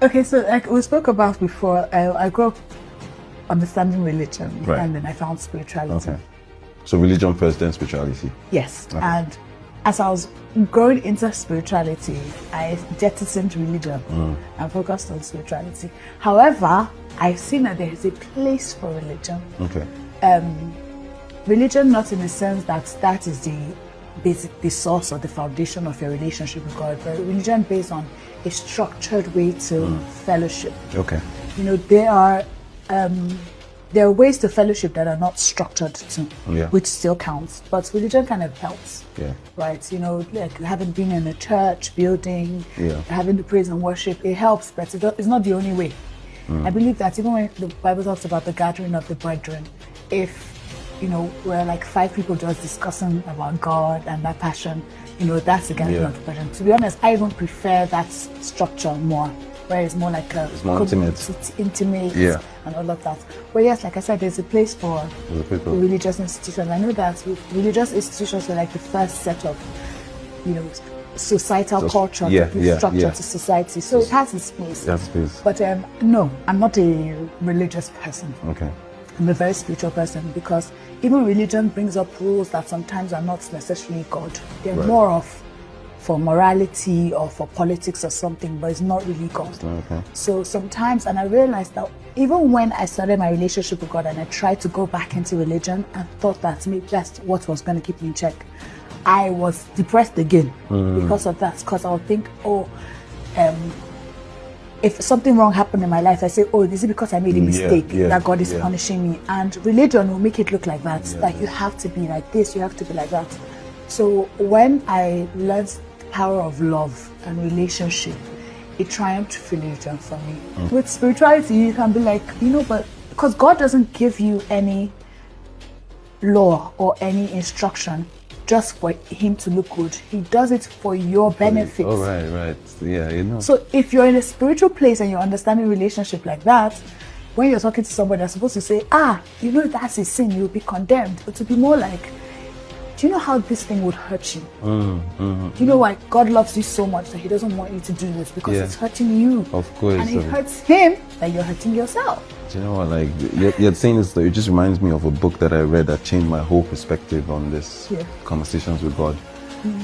Okay, so like we spoke about before, I grew up understanding religion, Right. and then I found spirituality. Okay. So religion first, then spirituality. Yes, Okay. and as I was growing into spirituality, I jettisoned religion and focused on spirituality. However, I've seen that there is a place for religion. Okay. Religion, not in the sense that that is the source or the foundation of your relationship with God, but religion based on a structured way to fellowship. Okay. You know, there are ways to fellowship that are not structured to, Yeah. which still counts. But religion kind of helps, Yeah. right? You know, like having been in a church building, Yeah. having the praise and worship, it helps, but it's not the only way. I believe that even when the Bible talks about the gathering of the brethren, if we're like 5 people just discussing about God and that passion, that's the gathering Yeah. of the brethren. To be honest, I even prefer that structure more, where it's more like It's more intimate. It's intimate, Yeah. and all of that. But yes, like I said, there's a place for The people. religious institutions. I know that religious institutions were like the first set of, societal culture yeah, to give yeah, structure yeah. to society. So it has its place. That's space. But no, I'm not a religious person. Okay. I'm a very spiritual person, because even religion brings up rules that sometimes are not necessarily God. They're Right. more of for morality or for politics or something, but it's not really God. Okay. So sometimes, and I realized that even when I started my relationship with God and I tried to go back into religion and thought that maybe that's what was going to keep me in check, I was depressed again because of that. Because I would think, if something wrong happened in my life, I say, oh, is it because I made a mistake that God is punishing me? And religion will make it look like that, that you have to be like this, you have to be like that. So when I learned the power of love and relationship, it triumphed religion for me. With spirituality, you can be like, but because God doesn't give you any law or any instruction just for him to look good. He does it for your benefit. Oh, right. Yeah, So if you're in a spiritual place and you're understanding relationship like that, when you're talking to somebody that's supposed to say, that's a sin, you'll be condemned. But to be more like, do you know how this thing would hurt you? Do you know why God loves you so much that he doesn't want you to do this? Because it's hurting you. Of course. And it hurts him that you're hurting yourself. Do you know what, like, you're saying this, it just reminds me of a book that I read that changed my whole perspective on this conversations with God.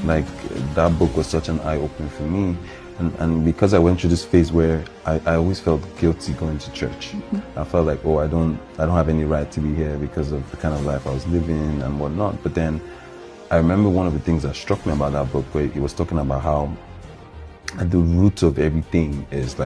Like, that book was such an eye-opener for me. And because I went through this phase where I always felt guilty going to church. I felt like, I don't have any right to be here because of the kind of life I was living and whatnot. But then I remember one of the things that struck me about that book, where he was talking about how at the root of everything is like